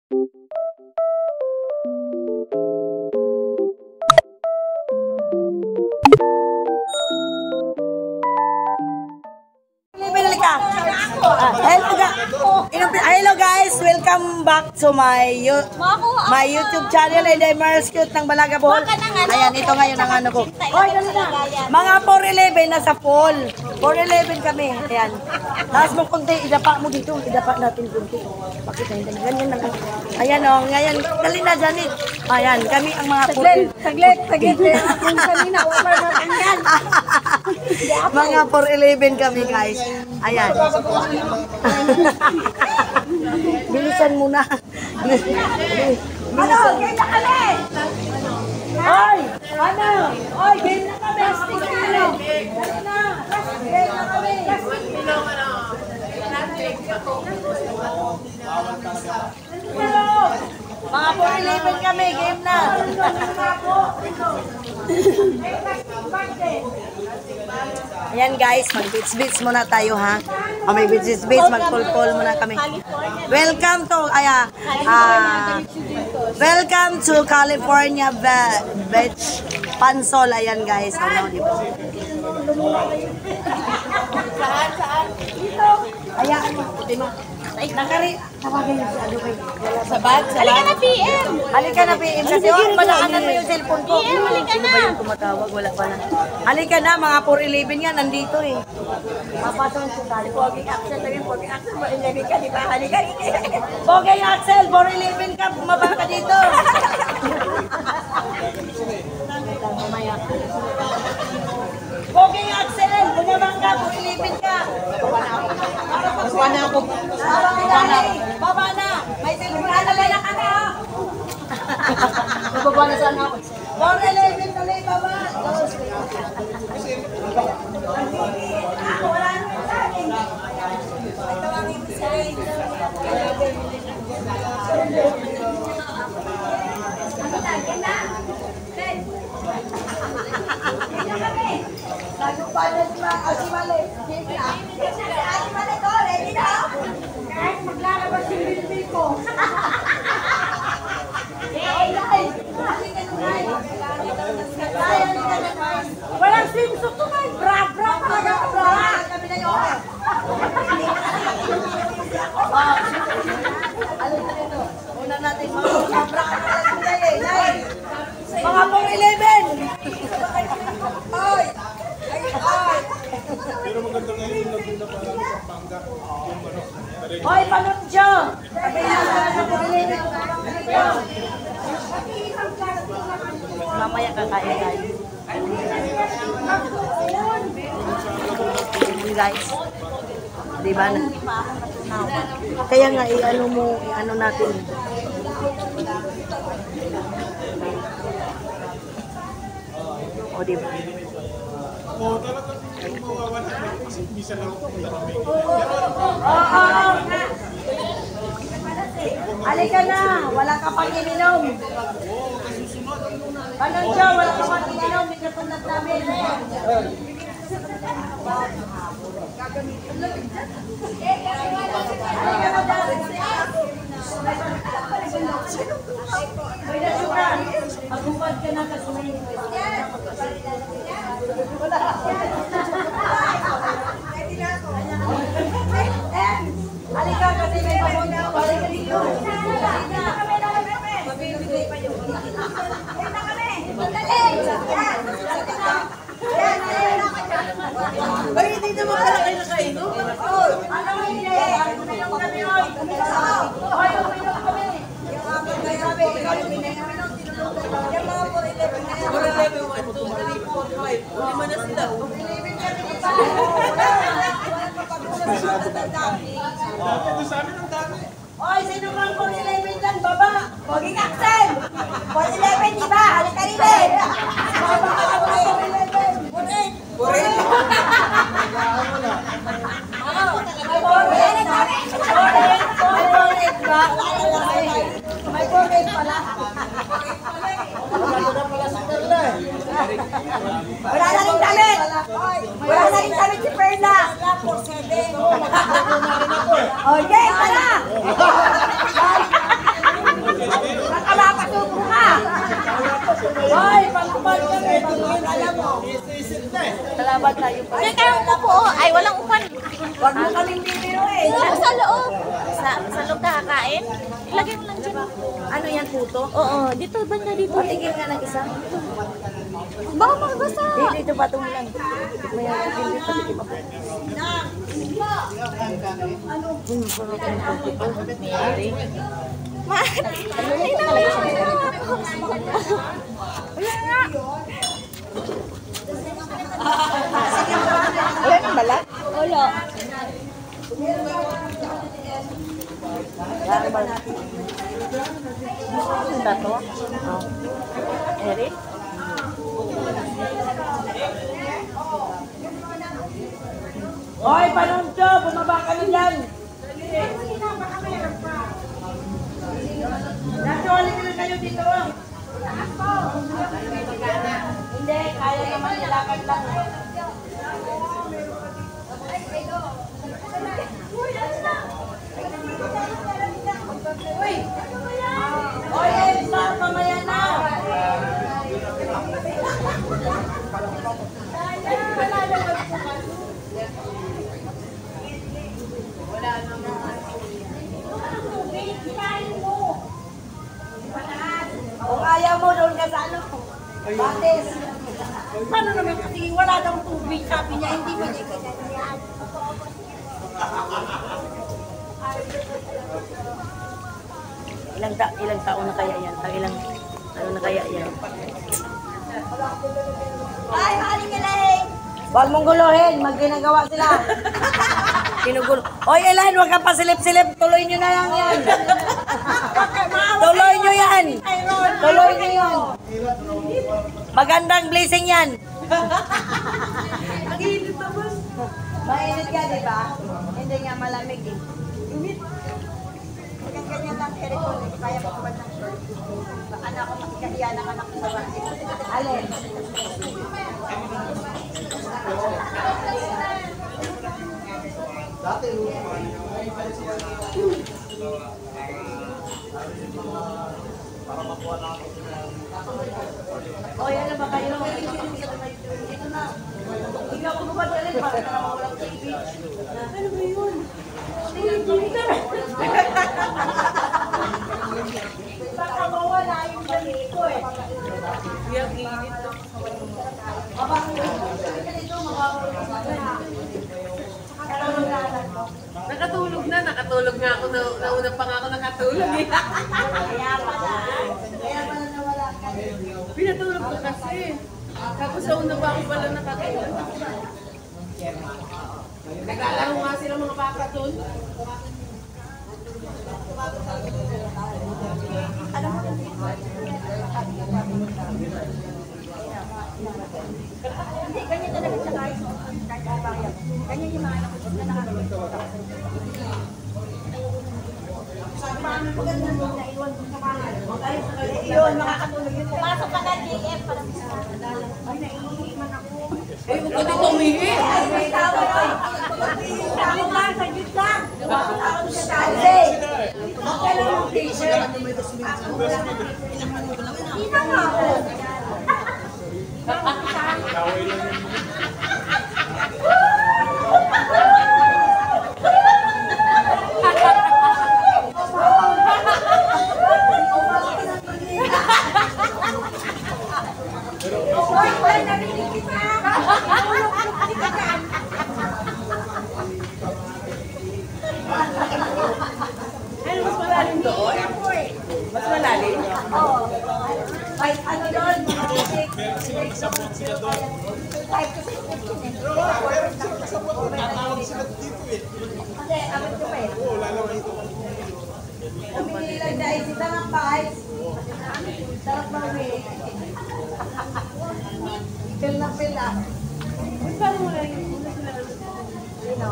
Hello guys, welcome back to my YouTube channel and I'm Mars Cute ng Balaga Bohol. Ayan, ito ngayon ang ano ko. Hoy, dali na. Mga 411 nasa pool. 411 kami. Ayan. Taas mo konti, idapa mo dito. Idapa natin konti. Pakita hindi ganyan lang. Ayan oh, ngayon dali na Janet. Ayan, kami ang mga pool. Saglit. Kung kanina over natin yan. Mga 411 kami guys. Ayan. Bilisan muna. Ano? Game na kami! Hoy! Ano? Hoy, game na kami! Game na kami! Mga 411 kami, game na! Ayan guys, mag-beach muna tayo ha. O may beach, mag-pull muna kami. Welcome to California Beach Pansol. Ayan guys. Ano, di ba? Saan? Ayan. Nakari. Tawagin si ano kayo. Sabad. Halika na PM. Halika na PM. Kasi malaanan mo yung cellphone ko. PM, halika na. Sino ba yung tumatawag? Wala pa na. Halika na, mga 411 yan. Nandito eh. Papasok sa tali. Poging Axel. Sabihin, Poging Axel. 411 ka, di ba? Halika. Poging Axel. 411 ka. Bumaba ka dito. Poging Axel. Bumaba ka. 411 ka. Baba na. May cellphone na lang ka na. Nababa na saan ako? 411 tuloy, baba. Wala na sa akin. Ay, tawagin ko sa rin. Nagpapalit ba? Si Mali. Si Mali ko, ready na? Kahit maglalabas yung bilbil ko. Walang swimsuit to man. Bra talaga. Kami na yun. Ano na ito? Una natin mga bra. Mga 411. Ay! Pero maganda ngayon yung naguna para sa Pampanga. Hoy, panunjo! Mamaya kakain tayo. Guys. Diba na? Kaya nga, i-ano natin. O, diba? Oo, talagang mawawala kasi bisa lang ako punta ng Mexico. Halika na, wala ka pang ininom. Anong siya, wala ka pang ininom, hindi ka tulad namin. Halika na dyan. May nasukan, agupad ka na kasi may halika kasi may pamunta. Halika dito. Mabibigay pa yung ay, hindi naman pala kayo nakainom. Ano hindi? Uminom kami hoy. Hoy, uminom kami. Yung apat na sabi, ikaw yung uminom. Yung mga 411 na yan. 411, 1, 2, 3, 4, 5. Lima na sila. Umilibin kami ito. Ito sa amin ang dami. Hoy, sino bang 411 dyan? Baba! Poging Axel! 411, di ba? Halika rin eh! Baba ka lang 411! 4-8! 4-8 ba? May 4-8 pala. Wala na rin damit! Wala na rin damit si Perla! 4-7! Okay, tara! kakain? Ilagay mo lang dyan. Ano yan, puto? Oo, dito, banda dito. Patigil nga ng isa. Baka magbasa. Dito patong lang. May hindi patigil pa. Ay, naman yun. Ayan nga. Wala nang balat? Wala. Wala nang balat. Ano ba to? Eric? Hoy, panunto! Bumaba kami dyan! Nasulit na kayo dito! Hindi, kaya naman nilakad lang. Hoy, Elsa, mamaya na! Kung ayaw mo, doon ka sa ano? Batis. Paano naman kasi wala daw tubig, sabi niya, hindi mo niya ganyan. Ilang taon na kaya yan? Ilang ano na kaya yan? Ay, maaling galing. Huwag mong guluhin, magginagawa sila. Ginugulo. Hoy, Elaine, huwag ka pa silip-silip. Tuloy nyo na lang yan. Tuloy nyo yan. Tuloy nyo yan. Magandang blessing yan. Mainit ka, di ba? Hindi nga malamig eh. Ganyan lang, Eric, kung kaya ko ba ng shirt. Anak ko, makikahiya ng anak ko sa bahay. Alin? Hoy, ano ba kayo? Ito na. Ikaw ko ba dali para na walang TV? Ano ba yun? Baka mawala yung damit ko eh. Yung init to. Nakatulog nga ako. Nauna pa nga ako nakatulog eh. Kaya pala nawala ka. Pinatulog ko kasi. Tapos sa una pa ako pala nakatulog. Naglalaro nga sila mga baka doon. Hindi, ganyan talaga siya guys. Ganyan yung mga anak ko na nakakalimutan. Yun, makakatulog yun. Pumasok ka na GF para sa Ay, naiiman ako. Eh, huwag ko dito umihi. May tawa ko. Saglit lang, saglit lang. Ate, magkano yung t-shirt? Kita nga ako. Kaway lang yun. Ano, mas malalim doon? Mas malalim? Ay, ano doon? Meron silang sabot sila doon. Tatawag sila dito eh. Hindi, abot ko pa eh. Oo, lalawin ito. Umili lang dahil si Sarap Pies. Sarap Mami. Pil na pila. Paano mo lang yun? Sino?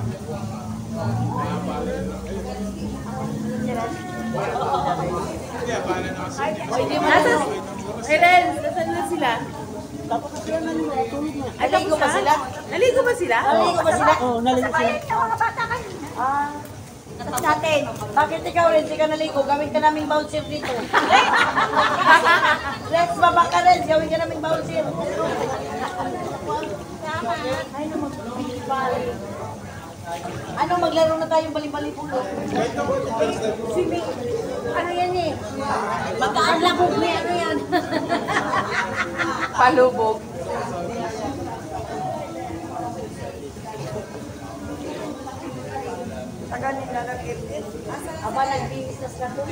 Hindi, abala na kasi. Eden, nasaan na sila? Naligo ba sila? Naligo ba sila? Naligo ba sila? Sa bayan ng mga bata kayo. Ah. Natin. Bakit ikaw rin? Hindi ka naligo. Gawin ka naming bouncer dito. Rex, baba ka rin. Gawin ka naming bouncer. Ay, naman. Ano, maglaro na tayong bali-bali po. Ano yan eh? Magkaan lang kung may ano yan. Palubog. Taga nila nag-iris. Aba, nagbihis na sila doon.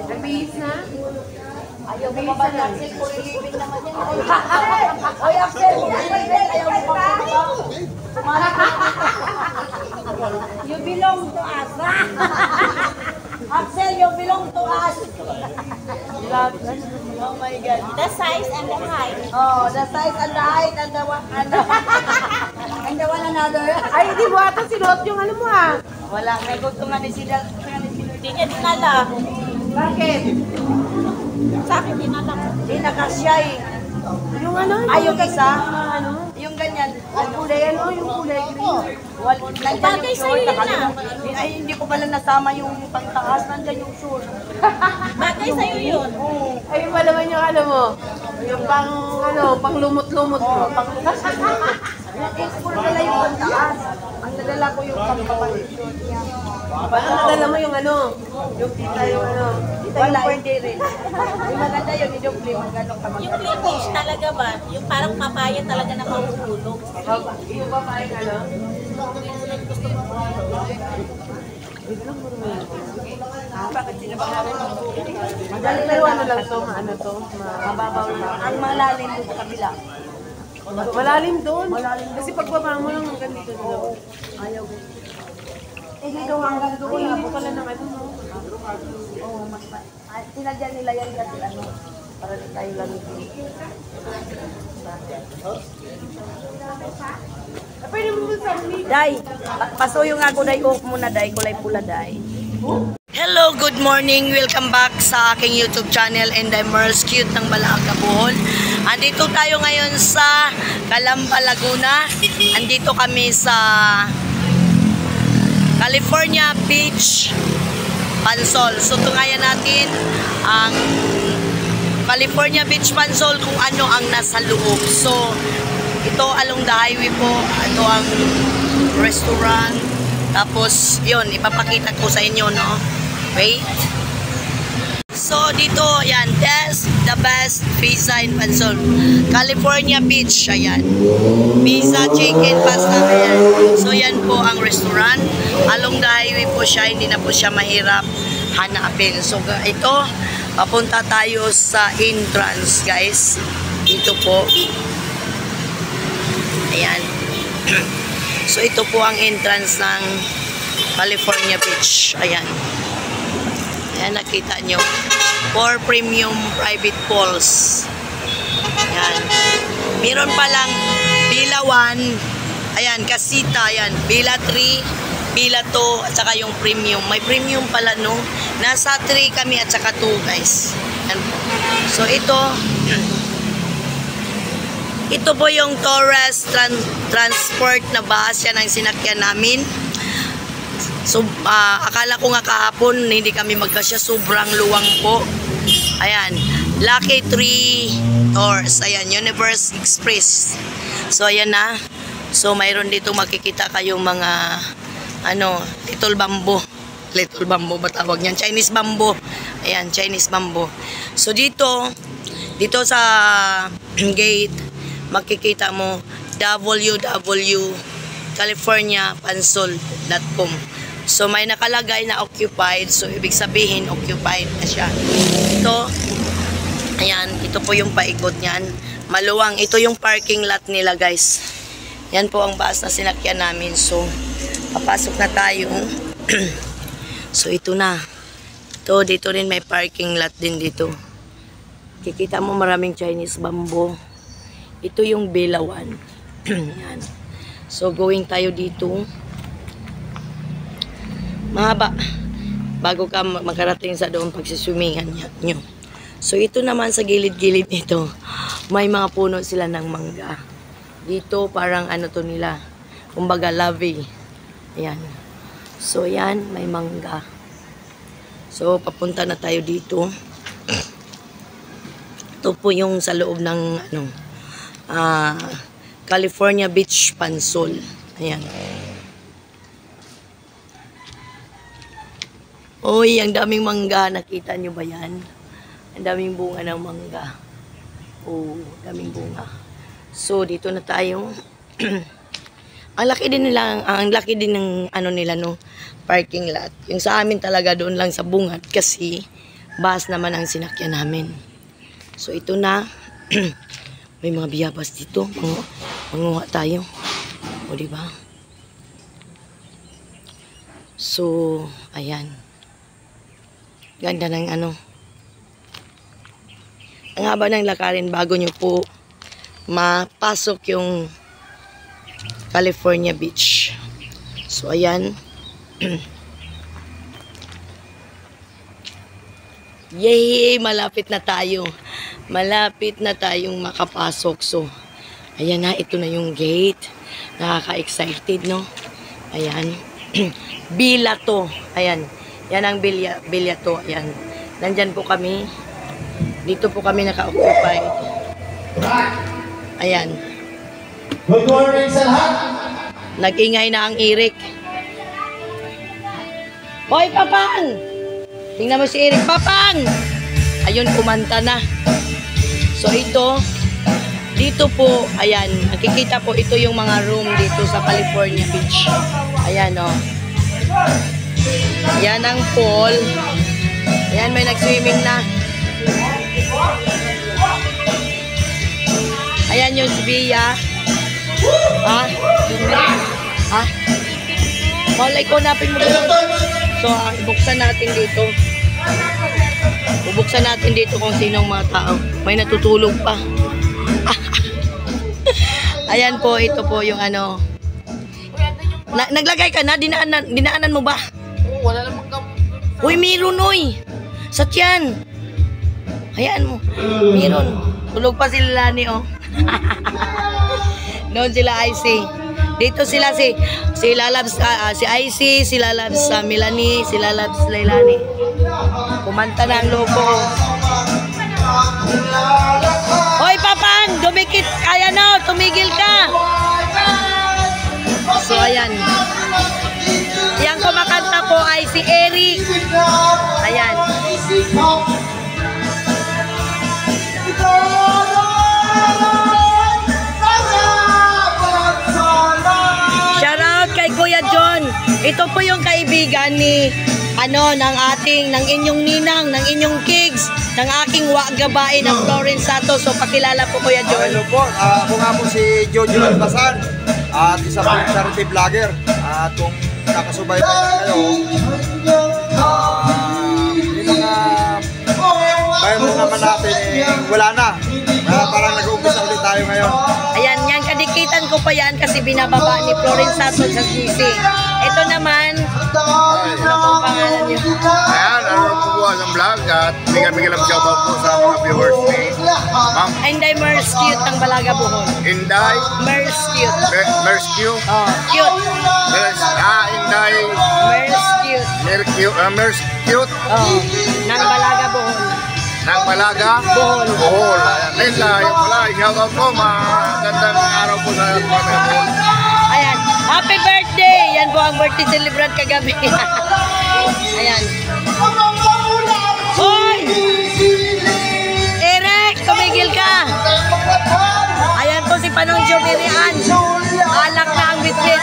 Nabihis na? Ayaw mo ba ba Axel? For living naman yan. Ay, Axel, for living. Ayaw mo ba ba? You belong to us. Axel, you belong to us. Oh my God. The size and the height. Oh, the size and the height and the one another. Ay, hindi mo ata sinuot yung ano mo ah. Wala, may gusto nga ni sila. Hindi niya dinala. Bakit? Sa akin dinala. Hindi nakasya eh. Yung ano? Ay, yung isa? Ano? Yung ganyan. Yung kulay ano? Yung kulay green. Nandiyan Bagay yung sa'yo short. yun Nakalimutan. Ay, hindi ko pala nasama yung pangtaas. Nandiyan yung short. Bagay sa'yo yun. Oo. Ayun pa naman yung ano mo. Yung pang ano, pang lumot-lumot mo. Puro nila yung pangtaas. Ang nadala ko yung pangpapalit short niya. Parang nadala mo yung ano. Yung tita yung ano. Wala, hindi rin. Yung maganda yun, yung play, gano'ng kamaganda. Yung Flemish talaga ba? Yung parang papaya talaga na mahuhulog. Yung babae ano? Bakit sinabahan mo? Madali pero ano lang to, ano to, Mababaw lang. Ang malalim doon sa kabila. malalim doon. Kasi pagbaba mo lang hanggang dito doon. Ayaw. Eh, dito hanggang doon. Ay, hindi pala ng ano, no? Oo, mas sinadyan nila yan kasi ano, para di tayo lamigin. Pwede mo sa ulit. Day, pasuyo nga ako, Day. Off muna, Day. Kulay pula, Day. Hello, good morning. Welcome back sa aking YouTube channel, Endymers Cute ng Balaga, Bohol. Andito tayo ngayon sa Calamba, Laguna. Andito kami sa California Beach, Pansol. So, tungayan natin ang California Beach, Pansol kung ano ang nasa loob. So, ito along the highway po. Ito ang restaurant. Tapos, yun, ipapakita ko sa inyo, no? Wait. So, dito, yan, the best pizza in Pansol. California Beach, ayan. Pizza, chicken, pasta, ayan. So, yan po ang restaurant. Along the highway po siya, hindi na po siya mahirap hanapin. So, ito, papunta tayo sa entrance, guys. Dito po. Ayan. So, ito po ang entrance ng California Beach. Ayan. Ayan, nakita nyo. For premium private pools. Ayan. Meron palang Villa 1. Ayan, Casita. Ayan, Villa 3, Villa 2, at saka yung premium. May premium pala, no? Nasa 3 kami at saka 2, guys. Ayan. So, ito po yung Torres Transport na bus. Yan ang sinakyan namin. So, akala ko nga kahapon hindi kami magkasya. Sobrang luwang po. Ayan. Lucky 3 Tours. Ayan. Universe Express. So, ayan na. So, mayroon dito makikita kayong mga little bamboo. Little bamboo ba tawag niyan? Chinese bamboo. Ayan. Chinese bamboo. So, dito sa gate, makikita mo www.californiapansol.com. So, may nakalagay na occupied. So, ibig sabihin, occupied na siya. Ito, ayan, ito po yung paikot niyan. Maluwang. Ito yung parking lot nila, guys. Yan po ang bus na sinakyan namin. So, papasok na tayo. So, ito na. Ito, dito rin may parking lot din dito. Kikita mo maraming Chinese bamboo. Ito yung Villa 1. Yan. So, going tayo dito. Mahaba. Bago ka makarating sa doon pagsiswimingan nyo. So, ito naman sa gilid-gilid nito. May mga puno sila ng mangga. Dito, parang ano to nila. Kumbaga, lavi. Ayan. So, yan. May mangga. So, papunta na tayo dito. Ito po yung sa loob ng California Beach, Pansol. Ayan. Uy, ang daming mangga. Nakita nyo ba yan? Ang daming bunga ng mangga. Oh, daming bunga. So, dito na tayo. Ang laki din ng ano nila, no, parking lot. Yung sa amin talaga doon lang sa bungad kasi bus naman ang sinakyan namin. So, ito na. May mga biyabas dito. Manguha tayo. O, diba? So, ayan. Ganda ng ano. Ang haba ng lakarin bago nyo po mapasok yung California Beach. So, ayan. Yay! Malapit na tayo. Malapit na tayong makapasok. So, ayan na. Ito na yung gate. Nakaka-excited, no? Ayan. Bila to. Ayan. Yan ang bilya to. Ayan. Nandyan po kami. Dito po kami naka-occupy. Ayan. Good morning sa lahat. Nag-ingay na ang Eric. Hoy, Papang! Tingnan mo si Eric. Papang! Ayun, kumanta na. So, dito po, ayan, nakikita po, ito yung mga room dito sa California Beach. Ayan, o. Yan ang pool. Ayan, may nag-swimming na. Ayan yung si Bia. Ha? Ha? Malay ko, napin mo dito. So, ibuksan natin dito. Bubuksan natin dito kung sinong mga tao. May natutulog pa. Ayan po, ito po yung ano. Naglagay ka na? Dinaanan mo ba? Wala namang gamot. Uy, meron, uy. Sa tiyan. Hayaan mo. Meron. Tulog pa sila Lani, oh. Noon sila Icy. Dito sila si Lalabs, si Icy, si Lalabs Melanie, si Lalabs Leilani. Kumanta na ang logo. Hoy, Papang! Dumikit! Ayan o, tumigil ka! So, ayan. Yang kumakanta po ay si Eric. Ayan. Shout out kay Kuya John. Ito po yung kaibigan ni ng inyong ninang, ng inyong kids, ng aking gabae ng Florence Santos. So pakilala po Kuya John. Hello po, ako nga po si Jojo Albasan at isa po charity vlogger. At kung nakasubaybay na kayo, yung mga bayan mo naman natin wala na. Parang nag-uumpisa ulit tayo ngayon. Ayan, yan, kadikitan ko pa yan kasi binababa ni Florence Santos sa GC. Ito naman, ano pong pangalan niyo? Ayan, ano po po ang vlog at bigyan lang shoutout po sa mga viewers ni Ma'am Inday Mers Cute ng Balaga Bohol. Inday Mers Cute. Mers Q. Oh, cute. Inday Mers Cute. Mers Cute Oh, ng Balaga Bohol. ng Balaga Bohol. Bohol. Ayan, yung pala, shoutout po, magandang araw po sa mga Bohol. Ayan, happy birthday! Yan po ang birthday celebrant kagabi. Ayan. Hoy! Eric, tumigil ka! Ayan po si Panong Jobirian. Alak na ang bitbit.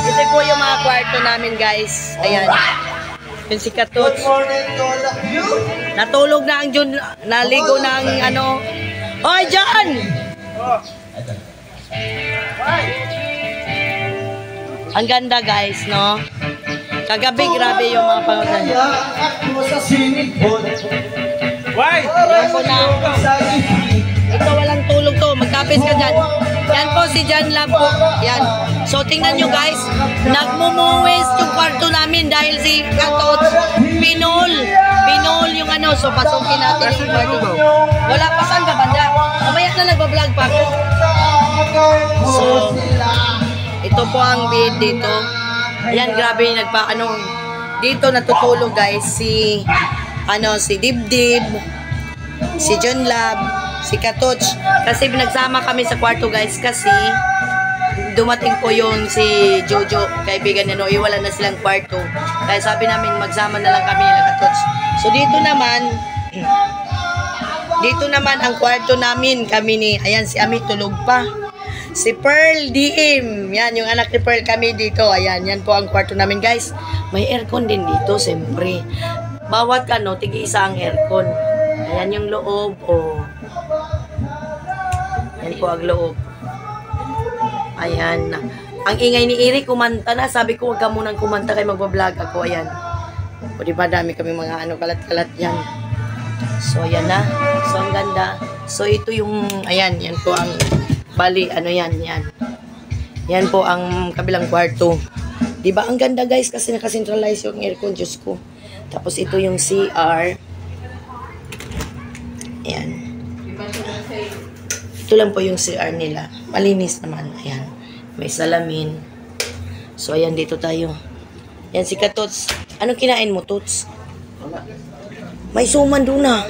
Ito po yung mga kwarto namin, guys. Ayan. Yung si Katots. Natulog na ang Jun. Naligo na ang ano. Hoy, John! Ang ganda, guys, no? Kagabi, grabe yung mga pangalan. Yan po na. Ito, walang tulog to. Magkapis ka dyan. Yan po, si John Love po. Yan. So, tingnan nyo, guys. Nagmumuwis yung kwarto namin dahil si Katot Pinol yung ano. So, pasukin natin yung kwarto. Wala pa, saan ka banda? Mamaya na nagbablog pa ako. So, ito po ang bed dito. Ayan, grabe dito natutulog, guys, si Dibdib, si John Lab, si Katoch. Kasi nagsama kami sa kwarto, guys, kasi dumating po yung si Jojo, kaibigan niya, no, iwala na silang kwarto. Kaya sabi namin, magsama na lang kami nila katots. So dito naman ang kwarto namin, kami ni, ayan si Ami tulog pa. Si Pearl DM, yan yung anak ni Pearl, kami dito. Ayan, yan po ang kwarto namin guys. May aircon din dito, siyempre. Bawat tig-isa ang aircon. Ayan yung loob, oh. Yan po ang loob. Ayan. Ang ingay ni Eric, kumanta na. Sabi ko, wag ka munang kumanta kay magbablog ako. Ayan. O diba, dami kami mga kalat-kalat yan. So, ayan na. So, ang ganda. So, ito yung, ayan, yan po ang, bali, yan. Yan po ang kabilang kwarto. Diba, ang ganda guys, kasi nakacentralize yung aircon, Diyos ko. Tapos, ito yung CR. Ayan. Ito lang po yung CR nila. Malinis naman. Ayan. May salamin. So, ayan, dito tayo. Yan, si Katots. Anong kinain mo, Tots? May suman doon na.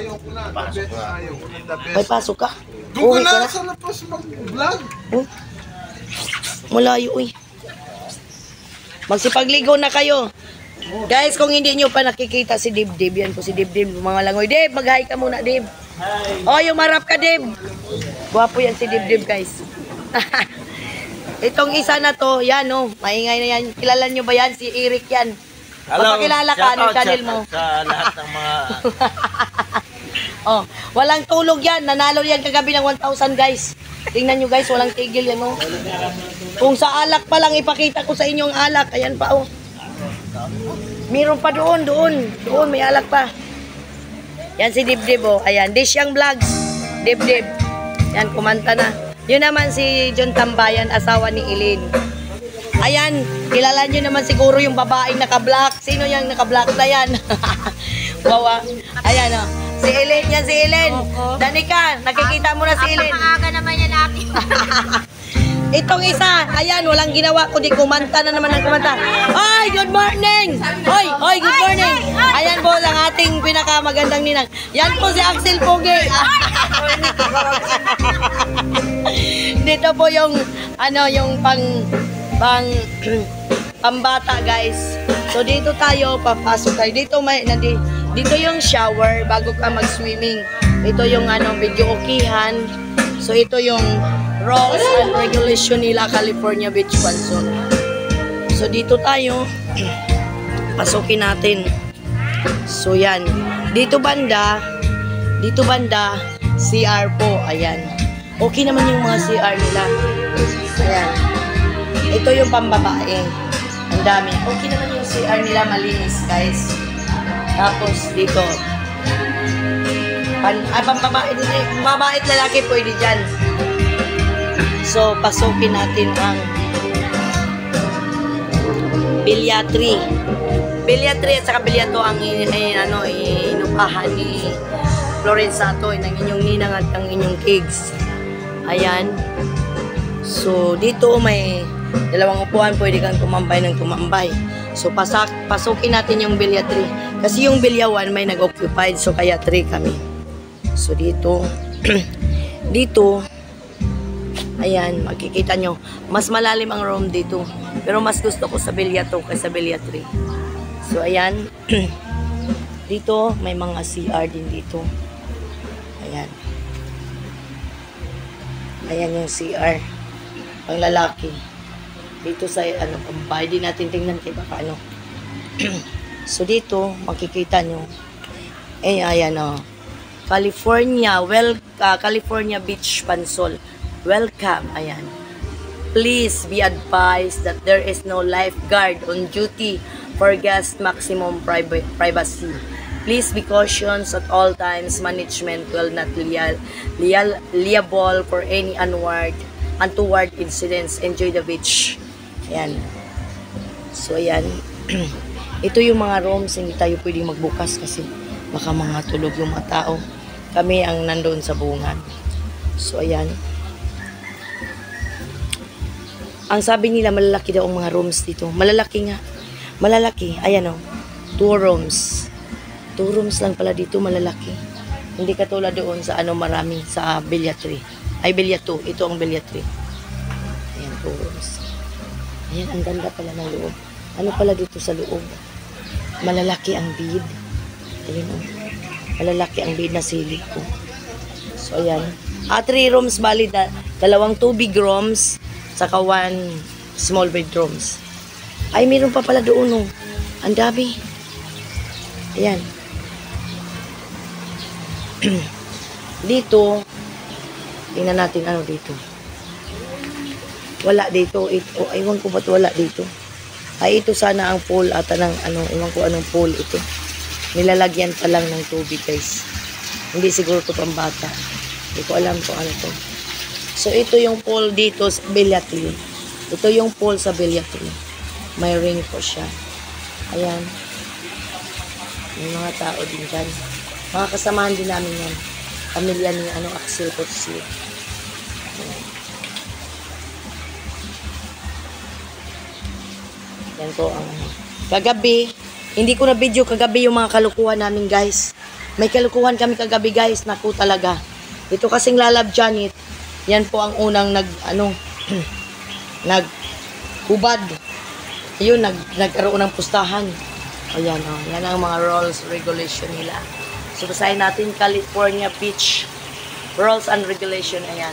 May pasok ka? Doon ka na sa labas mag-vlog. Oh. Malayo, uy. Magsipagligo na kayo. Guys, kung hindi nyo pa nakikita si Dibdib, yan po si Dibdib, mga langoy. Dib, mag-hi ka muna, Dib. Oh, yung marap ka, Dib. Guwapo yan si Dibdib, guys. Itong isa na to, yan, oh. Maingay na yan. Kilala nyo ba yan? Si Eric yan. Magpakilala ka, anong channel mo? Sa lahat ng mga... Oh, walang tulog yan. Nanalo yan kagabi ng 1,000, guys. Tingnan nyo, guys, walang tigil yan, oh. Kung sa alak pa lang, ipakita ko sa inyo ang alak. Ayan pa, oh. Meron pa doon, may alak pa. Yan si Dibdib, oh. Ayan, Disyang Vlogs. Dibdib. Yan, kumanta na. Yun naman si John Tambayan, asawa ni Eileen. Ayan, kilala nyo naman siguro yung babaeng naka-black. Sino yung naka-black na yan? Wawa. Ayan, oh. Si Eileen, yan si Eileen. Danica, nakikita mo na si Eileen. Napakaaga naman yan natin. Itong isa, ayan, walang ginawa kundi kumanta na naman ang kumanta. Ay, good morning! Hoy, good morning! Ayan po ang ating pinakamagandang ninang. Yan po si Axel Pogi. Dito po yung, yung pambata, guys. So, dito tayo, papasok tayo. Dito yung shower bago ka mag-swimming. Ito yung, video okihan. So, ito yung rules and regulation nila California Beach Pansol. So, dito tayo. Pasukin natin. So, yan. Dito banda, CR po. Ayan. Okay naman yung mga CR nila. Ayan. Ito yung pambabae. Ang dami. Okay naman yung CR nila. Malinis, guys. Tapos, dito. Pambabae din eh. Babae at lalaki pwede dyan. So, pasukin natin ang bilyatri. Bilyatri at saka bilyato ang inupahan ni Florenzato, ng inyong ninang at ang inyong kids. Ayan. So, dito may dalawang upuan. Pwede kang tumambay ng tumambay. So, pasukin natin yung bilyatri. Kasi yung bilyawan may nag-occupied. So, kaya 3 kami. So, dito. Ayan, makikita nyo. Mas malalim ang room dito. Pero mas gusto ko sa bilyato kaysa bilyatri. So, ayan. Dito, may mga CR din dito. Ayan. Ayan yung CR. Pang lalaki. Dito sa, pambay. Di natin tingnan kay baka So, dito, makikita nyo. Ayan, California Beach Pansol. Welcome. Ayan. Please be advised that there is no lifeguard on duty for guest maximum privacy. Please be cautious at all times. Management will not liable for any untoward incidents. Enjoy the beach. Ayan. So, ayan. Ito yung mga rooms. Hindi tayo pwedeng magbukas kasi baka mga tulog yung mga tao. Kami ang nandoon sa bungan. So, ayan. Ang sabi nila, malalaki daw ang mga rooms dito. Malalaki nga. Malalaki. Ayan, 2 rooms. 2 rooms lang pala dito, malalaki. Hindi katulad doon sa marami, sa bilyatri. Ay, bilyato. Ito ang bilyatri. Ayan po. rooms. Ayan, ang ganda pala ng loob. Ano pala dito sa loob? Malalaki ang bed. Ayan o. Malalaki ang bed na silip ko. So, ayan. 3 rooms, bali na. 2 2 big rooms, saka 1 small bedrooms. Ay, meron pa pala doon o. Ang dami. Ayan. Dito, tingnan natin ano dito. Wala dito. Ito, aywan ko ba't wala dito. Ay, ito sana ang pool ata ng ano, iwan ko anong pool ito. Nilalagyan pa lang ng tubig, guys. Hindi siguro ito pang bata. Hindi ko alam kung ano to. So, ito yung pool dito sa Villa 3. Ito yung pool sa Villa 3. May ring po siya. Ayan. May mga tao din dyan. Mga kasamahan din namin yan. Pamilya ni Axel Potsi. Yan po ang kagabi. Hindi ko na video kagabi yung mga kalukuhan namin, guys. May kalukuhan kami kagabi, guys. Naku talaga. Ito kasing Lalab Janet. Yan po ang unang naghubad. Ayun, nagkaroon ng pustahan. Ayan, oh. Yan ang mga rules, regulation nila. So, basahin natin California Beach Rules and Regulation. Ayan.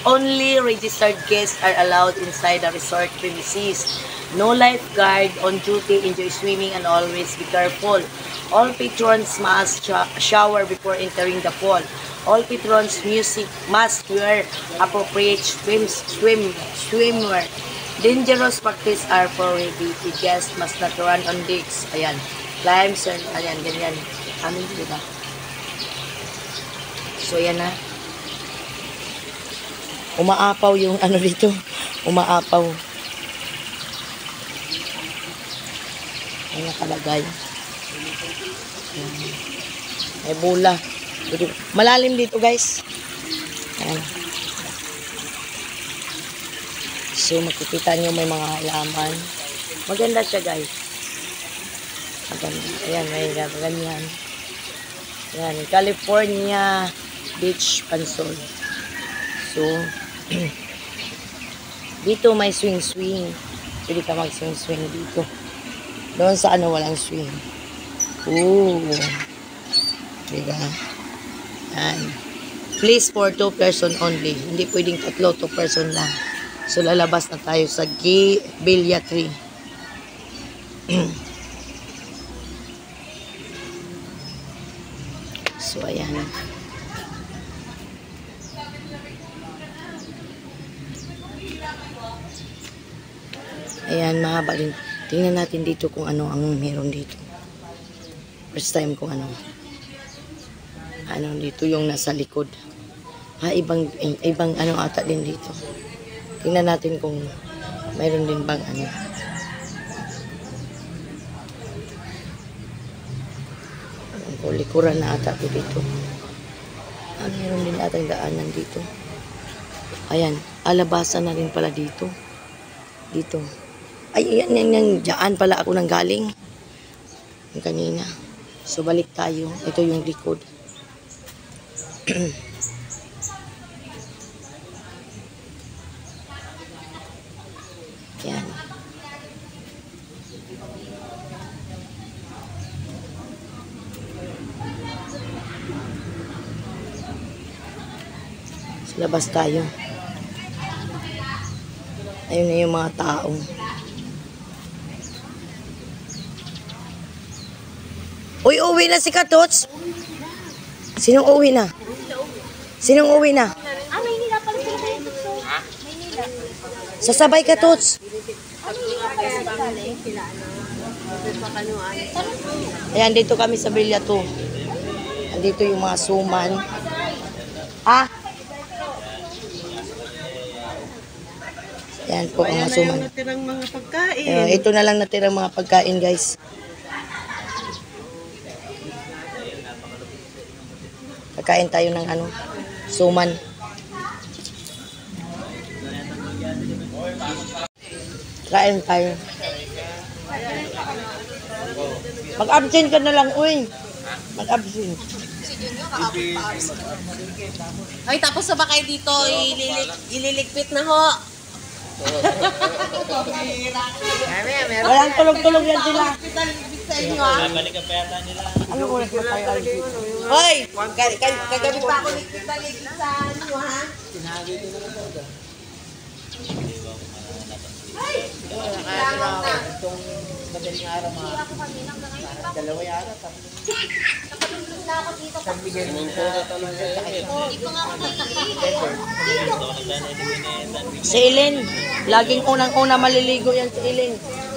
Only registered guests are allowed inside the resort premises. No lifeguard on duty. Enjoy swimming and always be careful. All patrons must shower before entering the pool. All patrons must wear appropriate swimwear. Dangerous practice are prohibited. Guests must not run on decks. Ayan. Climbs and ayan, ganyan. Amin, diba? So, yan na. Umaapaw yung ano dito. Umaapaw. Ayan nakalagay. May bula. Malalim dito, guys. Ayan. So, makikita nyo may mga halaman. Maganda siya, guys. Maganda. Ayan, may ganyan. Ayan, California Beach Pansol. So, dito may swing-swing. Pwede ka mag-swing-swing dito. Doon sa ano, walang swing. Ooh. Diba? Ayan. Please for 2 person only. Hindi pwedeng 3, 2 person lang. So, lalabas na tayo sa Villa 3. So, ayan. Ayan, mahaba rin. Tingnan natin dito kung ano ang meron dito. First time kung ano. Ano dito yung nasa likod. Ibang ano ata din dito. Tingnan natin kung mayroon din bang ano. Likuran na ata ko dito. Mayroon din ata yung daanan dito. Ayan, alabasan na rin pala dito. Dito. Ay, yan. Diyan pala ako nang galing. Yung kanina. So, balik tayo. Ito yung likod. Yan. So, labas tayo. Ayun na yung mga tao. Uy, uwi na si Katots. Sinong uwi na? Sinong uwi na? Maynila pala sila kayo dito. Maynila. Sasabay Katots. Ayan, dito kami sa Villa 2. Andito yung mga suman. Ah? Ayan po ang mga suman. Natirang mga pagkain. Ito na lang natirang mga pagkain, guys. Kakain tayo ng ano, suman. Kain tayo. Mag-absent ka na lang, uy. Mag-absent. Ay, tapos na ba kayo dito? Ililigpit na ho. Walang tulog-tulog yan sila. Balik pa yata nila. Ano oras ba tayo? Hoy! Kagabi pa ako nagkita-ligit sa ano, ha? Ay! Langaw na. Itong madaling araw mga dalawa yata. Nakatulog na ako dito. Si Ellen, laging unang-una maliligo yan si Ellen.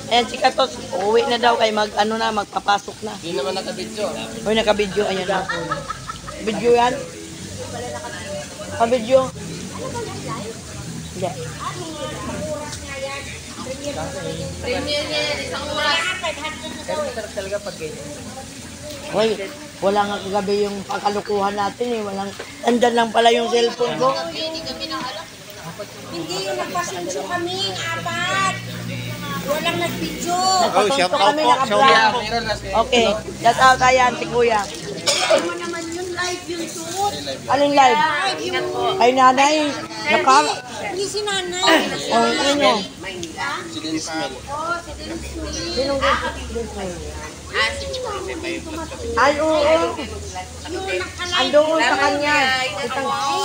Ayan si Katos, uuwi na daw kay magpapasok na. Hindi naman nakabidyo. Uy, naka-video, ayan na. Video yan? Pa-video? Hindi. Premier niya yan, isang oras. Pero masarap talaga pag ganyan. Uy, wala nga kagabi yung pagkalukuhan natin eh. Andan lang pala yung cellphone ko. Hindi yung nagpasensyo kami, apat. Walang nag-video. Nagpapunto kami, naka-vlog. Okay, shout out ayan si Kuya. Ay mo naman yun, live yung shoot. Anong live? Ay nanay, Hindi si nanay. Oh, yun yun. Si Dennis Mel. Sinong Ay, oo. Andoon sa kanya.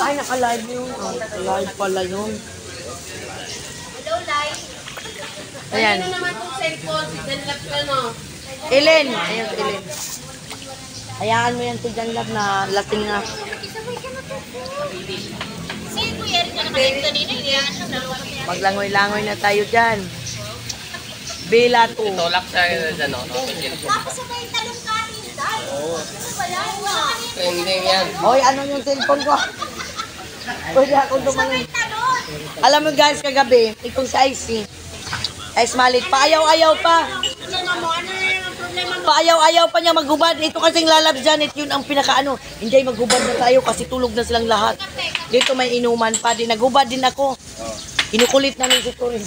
Ay, naka-live yun. Live pala yun. Hello, live. Ayan. Ano naman kung cellphone, si Danlap ka, no? Ellen. Ayan si Ellen. Hayaan mo yan si John Love na lasing na. Si Kuya Eric na nakalive kanina, hindi na siya dalawa. Maglangoy-langoy na tayo dyan. Bila 2. Tulak sa ano. Tapos sabay talong kanin, dahil. Wala. Trending yan. Hoy, ano yung cellphone ko? Pwede akong tumangin. Talon. Alam mo guys, kagabi, itong si Icy. Ice Malit, paayaw-ayaw pa. Problema mo, ano na yung problema mo? Paayaw-ayaw pa niya maghubad. Ito kasing lalab Janet, yun ang pinakaano. Hindi maghubad na tayo kasi tulog na silang lahat. Dito may inuman pa din. Naghubad din ako. Kinukulit namin si Turin.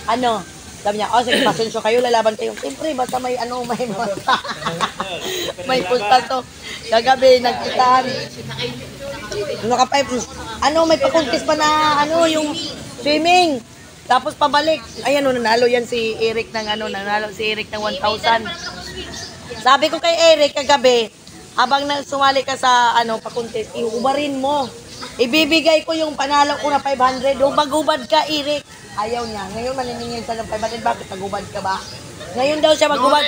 Ano? Sabi niya, sige, pasensyo kayo, lalaban kayo. Siyempre, basta may may punta to. Kagabi, nagkitaan. May pakuntis pa na, yung swimming. Tapos pabalik. Ayan, nanalo yan si Eric nanalo si Eric ng 1,000. Sabi ko kay Eric kagabi, habang sumali ka sa pakuntis, iubarin mo. Ibibigay ko yung panalo ko na 500. Maghubad ka, Eric. Ayaw niya. Ngayon maniningin siya ng 500. Bakit maghubad ka ba? Ngayon daw siya maghubad.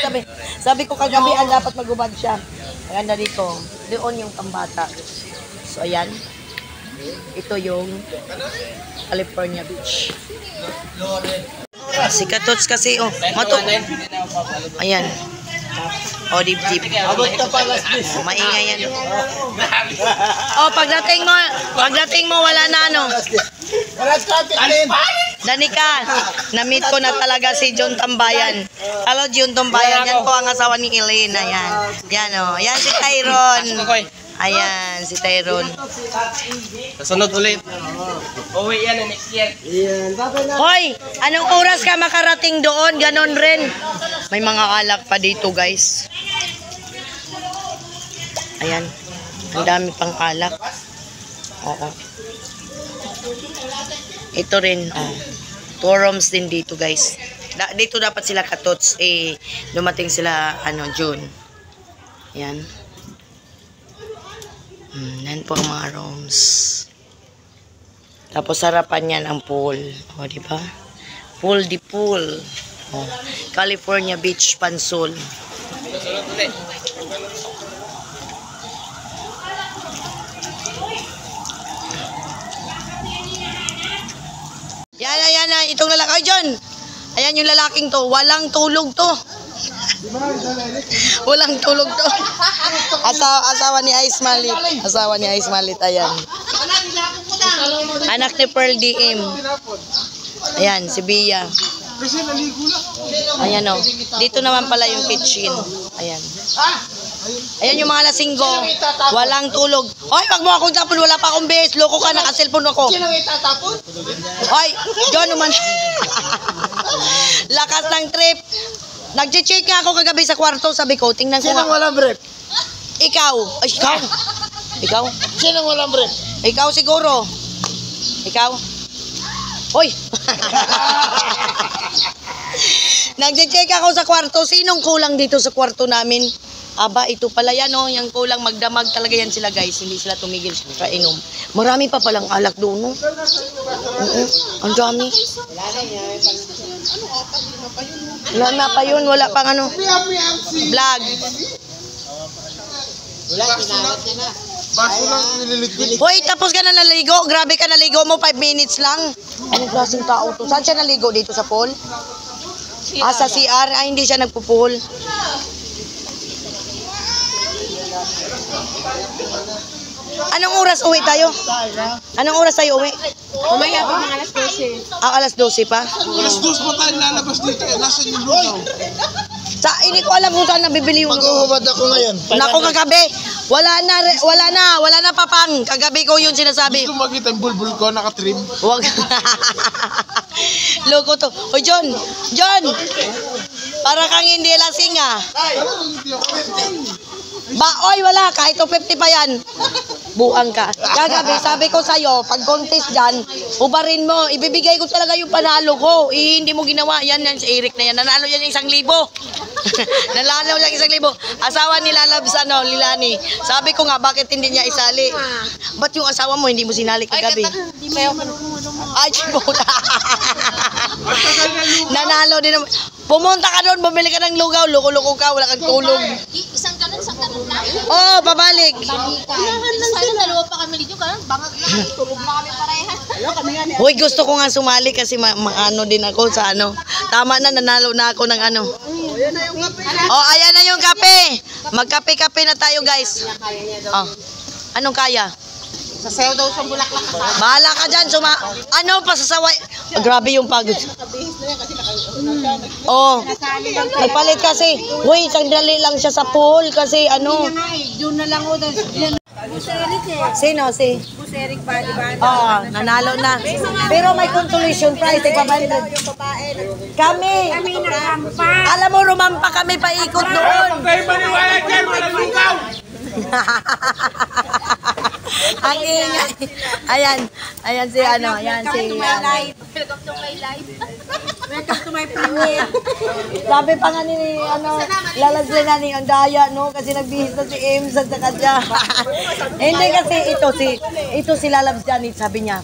Sabi ko kagabi, dapat maghubad siya. Maganda dito. Doon yung pambata. So, ayan. Ito yung California Beach. Si Katots kasi, ayan. Dip-dip. Maingay yan. Pagdating mo, wala na Danica, na-meet ko na talaga si John Tambayan. Hello, John Tambayan. Yan po ang asawa ni Elaine. Ayan. Yan si Tyron. Ayan, si Tyron. Kasunod ulit. Uwi yan next year. Hoy, anong oras ka makarating doon? Ganon rin. May mga alak pa dito, guys. Ayan. Ang dami pang alak. Oo. Ito rin. Two rooms din dito, guys. Dito dapat sila Katots. Dumating sila, June. Ayan. Yan po ang mga rooms. Tapos harapan yan ang pool. Di ba? Pool di pool. California Beach Pansol. Yan. Itong lalaki. Ay, John! Ayan yung lalaking to. Walang tulog to. Walang tulog to. Asawa ni Ice Malit. Ayan. Anak ni Pearl DM. Ayan, si Bia. Ayan o. Dito naman pala yung kitchen. Ayan. Ayan yung mga lasinggo. Walang tulog. Hoy, wag mo akong tapon. Wala pa akong base. Loko ka, naka-cellphone ako. Sino may tatapon? Hoy, John naman. Lakas ng trip. Nag-check nga ako kagabi sa kwarto. Sabi ko, tingnan ko nga. Sino walang brief? Ikaw. Ay, ikaw. Sino walang brief? Ikaw siguro. Ikaw. Hoy! Nagche-check ako sa kwarto. Sinong kulang dito sa kwarto namin? Aba, ito pala yan, oh. Yung kulang magdamag talaga yan sila, guys. Hindi sila tumigil sa inom. Marami pa palang alak doon, no? Oo, ang dami. Wala na pa yun. Wala pang ano. Vlog. Baso lang nililigpit. Hoy, tapos ka na naligo. Grabe ka naligo mo. 5 minutes lang. Anong klaseng tao to? Saan siya naligo? Dito sa pool? Ah, sa CR. Ay, hindi siya nagpo-pool. Anong oras uwi tayo? Anong oras tayo uwi? Mamaya pa mga alas 12. Ah, alas 12 pa? Alas 2 pa tayo lalabas dito. Nasaan yung lugaw? Hindi ko alam kung saan nabibili yung... Mag-uhubad ako ngayon. Naku, kagabi. Wala na papang. Kagabi ko yun sinasabi. Gusto makita yung bulbul ko, nakatrim. Wag. Loko to. Oy, John. Para kang hindi lasing ah. Oy, wala. Kahit 250 pa yan. Buang ka. Kagabi, sabi ko sa'yo, pag contest dyan, ubarin mo. Ibibigay ko talaga yung panalo ko. Hindi mo ginawa. Yan si Eric na yan. Nanalo yan yung 1,000. Nanalo yan 1,000. Asawa ni Lalabs, Lilani. Sabi ko nga, bakit hindi niya isali? Ba't yung asawa mo, hindi mo sinali kagabi? Hindi pa yung Ay, puta. Nanalo din naman. Pumunta ka doon, bumili ka ng lugaw. Loko-loko ka, wala kang tulog. Isang ganun lang. Oh, pabalik. Sana dalawa pa kami dito. Bangag na kami. Tulog na kami parehan. Uy, gusto ko nga sumali kasi maano din ako sa ano. Tama na, nanalo na ako ng ano. Oh, ayan na yung kape. Magkape-kape na tayo, guys. Oh. Anong kaya? sasayaw daw siyang bulaklak kasama. Bahala ka dyan, pasasaway. Grabe yung pagod. Oh, nagpalit kasi. Uy, isang dali lang siya sa pool kasi ano. Doon na lang o. Sino? Si? Eric ba, di ba? Oo, nanalo na. Pero may consolation prize, tigpa-100. Kami. Alam mo, rumampa kami paikot doon. Kayo maniwala dyan, walang lugaw! Ang ingay. Ayan si ano, ayan si... Welcome to my life. Welcome to my premiere. Sabi pa nga ni, lalagyan na ni ang daya, no? Kasi nagbihis na si Ems at saka siya. Hindi kasi ito si Lalabs Janet, sabi niya,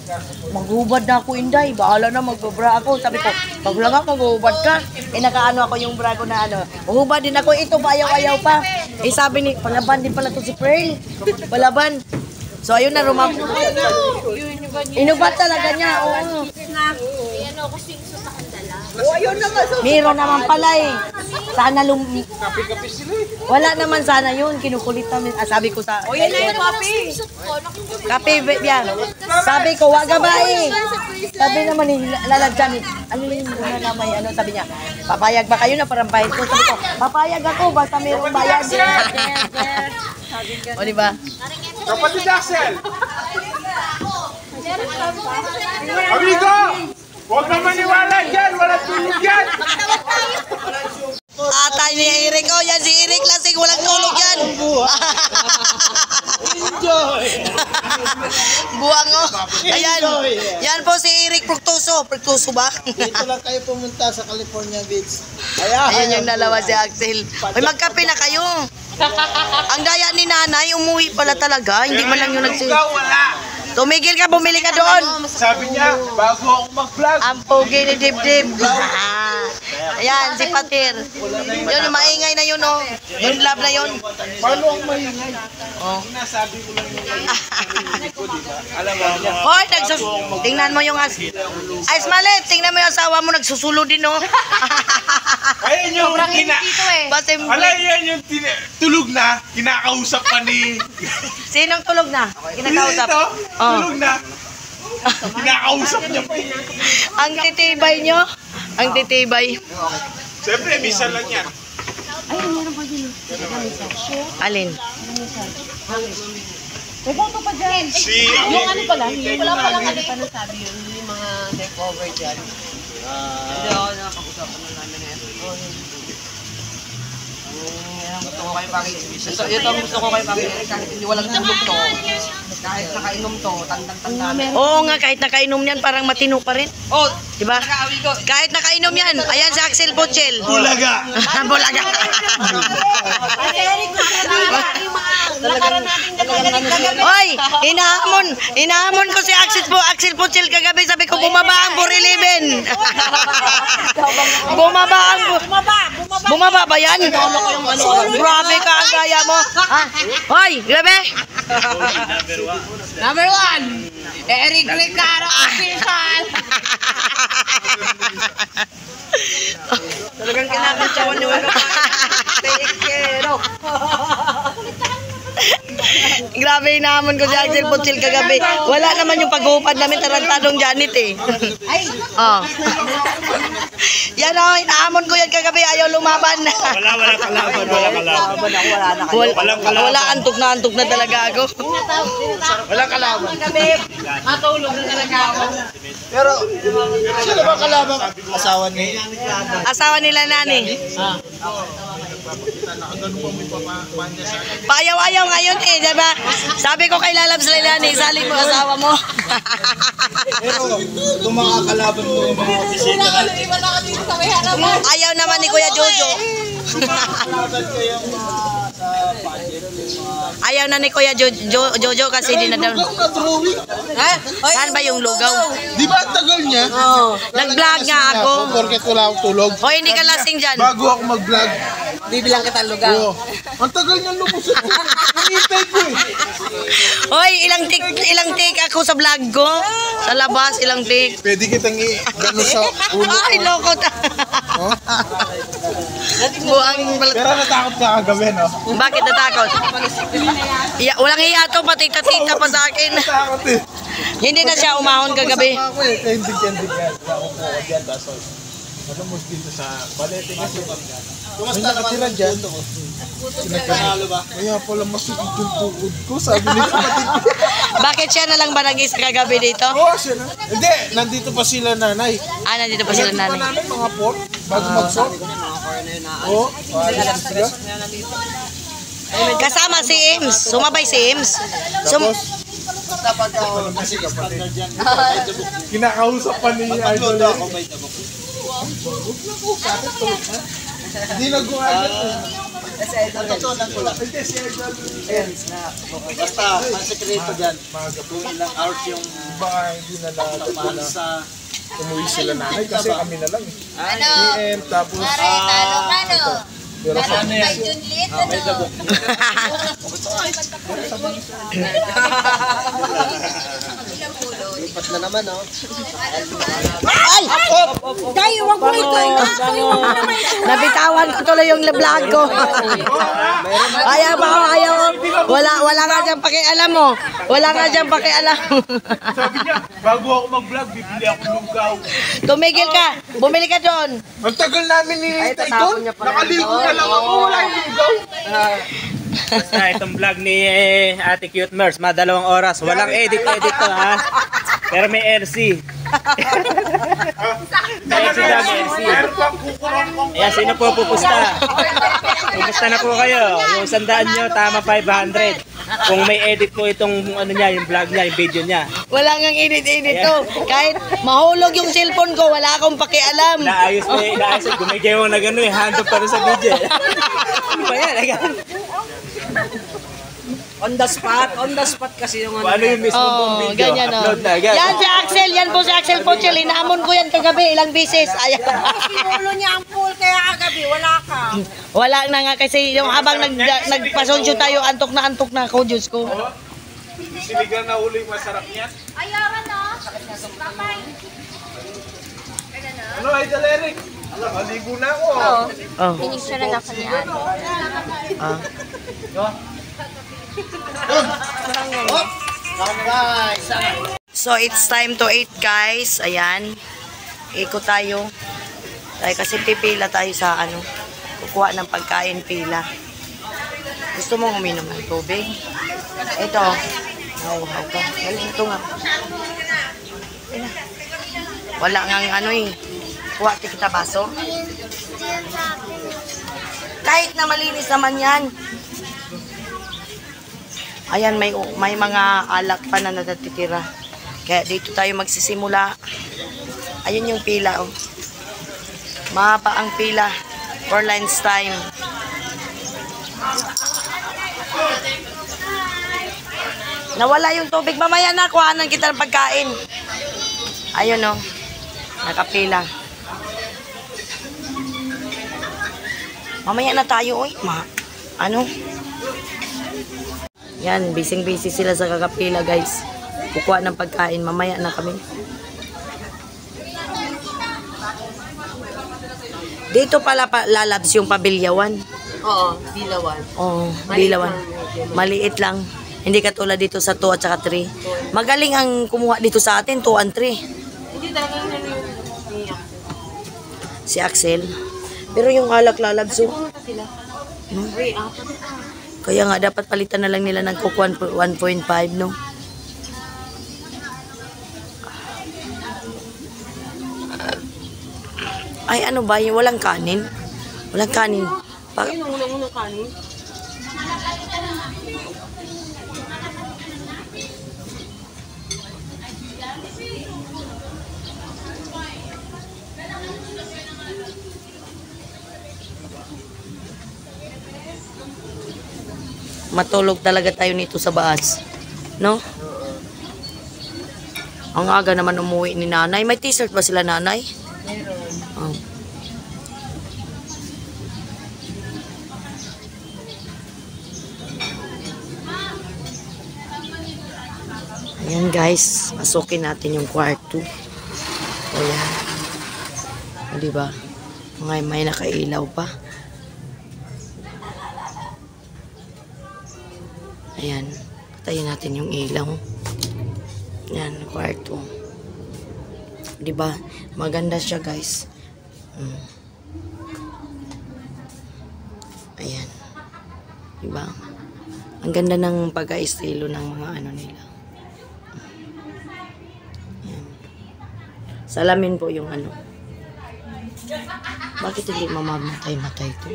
maghubad na ako, Inday. Bahala na, magbabra ako. Sabi ko, pag lang ako, maghubad ka. Nakaano ako yung bra ko na ano. Maghubad din ako, ito pa, ayaw pa. Sabi ni, palaban din pala to si Pearl. Palaban. So, ayun na, inubat talaga niya, oo. Meron naman pala eh. Sana wala naman sana yun. Kinukulit namin. Sabi ko sa... O, yan na yung kape. Kape, yan. Sabi ko, wag ba eh. Sabi naman ni Lalagyan, alin mo na may ano, sabi niya, papayag ba kayo na parang bayad ko? Sabi ko, papayag ako, basta mayroong bayad. O, diba? Kapatid Axel! Amigo! Huwag na maniwala dyan! Walang tulog yan! Atay ni Eric. Oh, yan si Eric lasing. Walang tulog yan. Enjoy! Buwang oh. Ayan. Yan po si Eric Fructuoso. Fructuoso ba? Dito lang kayo pumunta sa California Beach. Ayan yung dalawa si Axel. May magkape na kayo. Ang daya ni nanay, umuwi pala talaga. Hindi man lang yung nagsin. Wala! Tumigil ka, bumili ka doon. Sabi niya, bago ako mag-vlog. Ang pogi ni Dibdib. Ayan, si Patir. Yun, yung maingay na yun, oh. Yung love na yun. Paano ang maingay? Oh. Nasabi ko lang yung ko, di ba? Alam mo niya. Hoy, tingnan mo yung Ay, Smalet, tingnan mo yung asawa mo, nagsusulo din, oh. Ayun yung Basimple. yan yung tulog na, kinakausap pa ni... Sinong tulog na? Kinakausap. Ito, Oh. tulog na. Kinakausap niya pa. Ang titibay nyo. Ang titibay. Siyempre, misa lang yan. Alin? Si... Yung ano pala, yung wala palang ano pa nasabi yun, yung mga leftover dyan. Hindi ako nakakagusapan ng namin na ito. Gusto ko kayo pang-exhibition. Ito ang gusto ko kayo pang-exhibition kahit hindi walang tulog to. Kahit nakainom to, tandang-tanda. Oo nga, kahit nakainom yan, parang matino pa rin. Oh, Diba? Kahit nakainom yan. Ayan si Axel Butchel. Bulaga. Bulaga. Oy, hinahamon ko si Axel Butchel kagabi. Sabi ko, bumaba ang 411. Bumaba ba yan? Grabe ka ang gaya mo. Hoy, grabe. Number 1, Eric Ricaro official. Talagang kinakantsawan niyo ano. Grabe, hinahamon ko si Axel Butchel kagabi. Wala naman yung paghupad namin, tarantadong Janet eh. Oh. Yan o, hinahamon ko yan kagabi, ayaw lumaban. Wala, antok na talaga ako. Walang kalaban. Matulog na talaga ako. Pero, sino ba kalaban? Asawa nila nani. Paayaw-ayaw ngayon eh, diba? Sabi ko kay Lalabs Leilani, isali mo asawa mo. Pero, kung makakalaban mo yung mga opisina natin. Ayaw naman ni Kuya Jojo. Ayaw na ni Kuya Jojo kasi di na daw. Saan ba yung lugaw? Di ba ang tagal niya? Oh, nag-vlog nga ako. Porket wala akong tulog. O hindi ka lasing dyan. Bago ako mag-vlog. Bibilang kita lugaw. Oo. Ang tagal niya lubos. Hinihintay ko eh. Hoy, ilang take ako sa vlog ko. Sa labas, ilang take. Pwede kitang i-gano sa ulo. Ay, loko ta. Buang balat. Pero natakot ka kagabi, no? Bakit natakot? Walang iya to, pati tita pa sa akin. Natakot eh. Hindi na siya umahon kagabi. Ako eh, kaya hindi yan. Ako po dyan, dasol. Malamos dito sa Balete kasi. May nakatira dyan. Sinagkanalo ba? Kaya pala masukit yung tukod ko, sabi ni kapatid ko. Bakit siya na lang ba nag-isa kagabi dito? Oo, siya na. Hindi, nandito pa sila nanay. Ah, nandito pa sila nanay. Namin mga pork, bago mag-sort. Oo, alas sila. Kasama si Ems. Sumabay si Ems. Tapos, kinakausap pa ni Idol. Hindi nag-uagad eh. Basta, ang sekreto dyan, kung ilang hours yung Baka hindi na lahat na umuwi sila nanay kasi kami na lang eh. Ano? PM tapos pero sa May junlit, ano? lipat na naman, oh. Ay! Kayo, wag mo ito. Nabitawan ko tuloy yung vlog ko. Ayaw ba ako? Ayaw ko. Wala nga dyan pakialam mo. Wala nga dyan pakialam. sabi niya, bago ako mag-vlog, bibili ako ng lugaw. Tumigil ka. Bumili ka doon. Ang tagal namin nilitay doon. Nakaligo na lang ako, wala yung lugaw. Basta itong vlog ni Ate Cute Mers, madalawang oras. Walang edit to ha. Pero may LC. May LC lang, LC. Ayan, sino po pupusta? Pupusta na po kayo. Yung 100 nyo, tama 500. Kung may edit po itong ano niya, yung vlog niya, yung video niya. Wala ngang edit to. Kahit mahulog yung cellphone ko, wala akong pakialam. Naayos na inaayos. Gumigewang na gano'n, hand up pa rin sa video. Ano ba yan? On the spot kasi yung Ano yung mismo pong video? Ganyan o. Upload na agad. Yan si Axel, yan po si Axel Pochel. Inaamon ko yan kagabi, ilang bisis. Ayan. Sinulo niya ang pool, kaya kagabi, wala ka. Wala na nga kasi yung habang nagpasonsyo tayo, antok na ako, Diyos ko. Siligan na uli masarap niya. Ayawan, no? Kapay. Ano, Idol Eric? Maligo na ako. Oh. Pinicture na ako ni Ate. Ah. So it's time to eat, guys. Ayan. Ikot tayo. Kasi pipila tayo sa ano. Kukuha ng pagkain pila. Gusto mong uminom ng tubig? Ito. Nauhaw ka. Ito nga. Ayan. Wala nga ano eh. Kuha kita baso. Kahit na malinis naman yan. Ayan, may mga alak pa na natitira. Kaya dito tayo magsisimula. Ayun yung pila, oh. Mahaba ang pila. 4 lines time. Nawala yung tubig. Mamaya na, kuhanan kita ng pagkain. Ayun, oh. Nakapila. Mamaya na tayo, oy. Ano? Yan, busy-busy sila sa kakapila, guys. Kukuha ng pagkain. Mamaya na kami. Dito pala lalabs yung pabilyawan. Oo, Bilawan. Oo, Bilawan. Maliit lang. Hindi katulad dito sa 2 at saka 3. Magaling ang kumuha dito sa atin, 2 and 3. Hindi talaga yung Si Axel. Pero yung alak lalabs, oh. No? Kaya nga, dapat palitan na lang nila ng Coke 1.5, no? Ay, ano ba yun? Walang kanin? Walang kanin. unang kanin. Matulog talaga tayo nito sa baas. No? Ang aga naman umuwi ni nanay. May t-shirt ba sila nanay? Oh. Ayan guys, pasukin natin yung kwarto. Ayan. O, diba? May nakailaw pa. Ayan. Patayin natin yung ilaw. Ayan, kwarto. Diba? Maganda siya guys. Ayan. Diba? Ang ganda ng pagka-estilo ng mga ano nila. Ayan. Salamin po yung ano. Bakit hindi mamamatay-matay ito?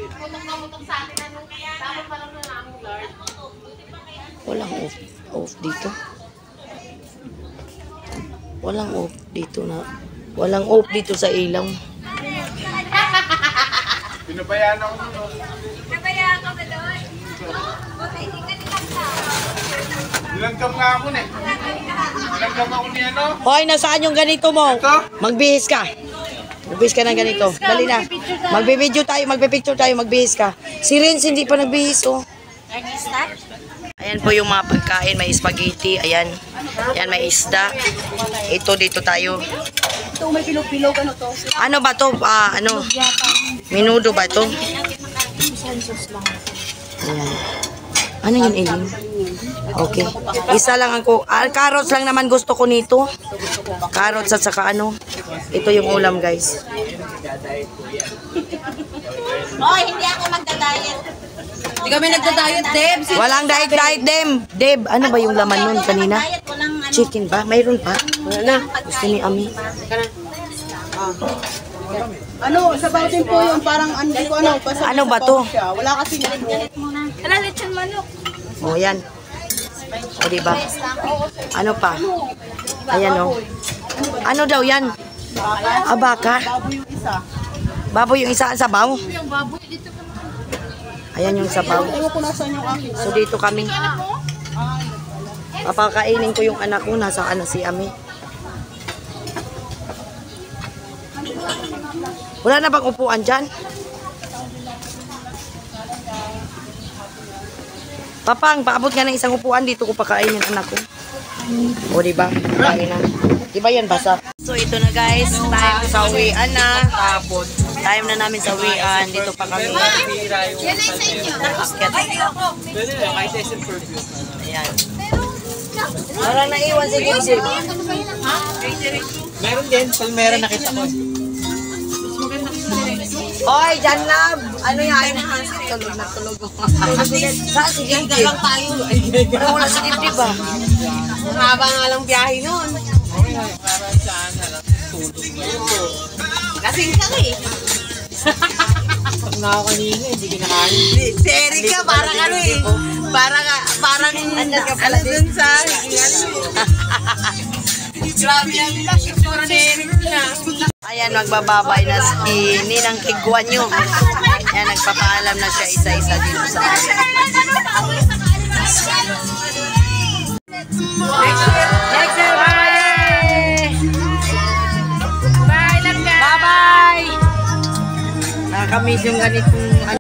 Walang off dito. Walang off dito na. Walang off dito sa ilaw. Pinabayaan ako nito. Nabayaan ka ba doon? Buti hindi ka nilangka. Nilangkam nga ako eh. Nilangkam ako ni ano. Hoy, nasaan yung ganito mo? Magbihis ka. Magbihis ka ng ganito. Dali na. Magbe-video tayo, magbe-picture tayo, magbihis ka. Si Renz hindi pa nagbihis, oh. Ayan po yung mga pagkain. May spaghetti. Ayan. Ayan, may isda. Ito, dito tayo. Ito, may pilog-pilog, ano to? Ano ba to? Ano? Minudo ba ito? Ayan. Ano yun, Eileen? Okay. Isa lang ako. Carrots lang naman gusto ko nito. Carrots at saka ano. Ito yung ulam, guys. Hoy, hindi ako magda-diet. Hindi kami nagda-diet, Deb. Walang diet, Deb. Ano ba yung laman nun kanina? Chicken ba? Mayroon pa? Wala na. Gusto ni Ami. Ano, sabaw din po yung parang hindi ko ano. Ano ba to? Wala kasi Wala, lechon manok. O, yan. O, diba? Ano pa? Ayan, o. Ano daw yan? Baka? baboy yung isa. Baboy yung isa ang sabaw? Ayan yung sabaw. Ewan ko nasaan yung akin. So, dito kami. Papakainin ko yung anak ko. Nasaan na si Ami? Wala na bang upuan dyan? Papang, paabot nga ng isang upuan. Dito ko pakainin anak ko. O, diba? Pakain na. Diba yan basa? So, ito na guys. Time sa uwian na. Time na namin sa uwian. Dito pa kami. Yan ay sa inyo. Akyat. Ayan. Parang naiwan si Gilsip. Meron din, palmera nakita ko. Oy, Jan Lab! Ano yan? Tulog na tulog. Saan si Gilsip? Parang wala si Gilsip ba? Mahaba nga lang biyahe nun. Lasing ka eh. Nakasok na ako kanina, hindi kinakain. Si Erika, parang ano eh. Parang ano dun sa... Grabe yan nila, siguro ni Erika. Ayan, magbababay na si Ninang Kigwanyo. Ayan, nagpapaalam na siya isa-isa dito sa akin. Next year, bye! Bye lang guys! Bye-bye! Nakakamiss yung ganitong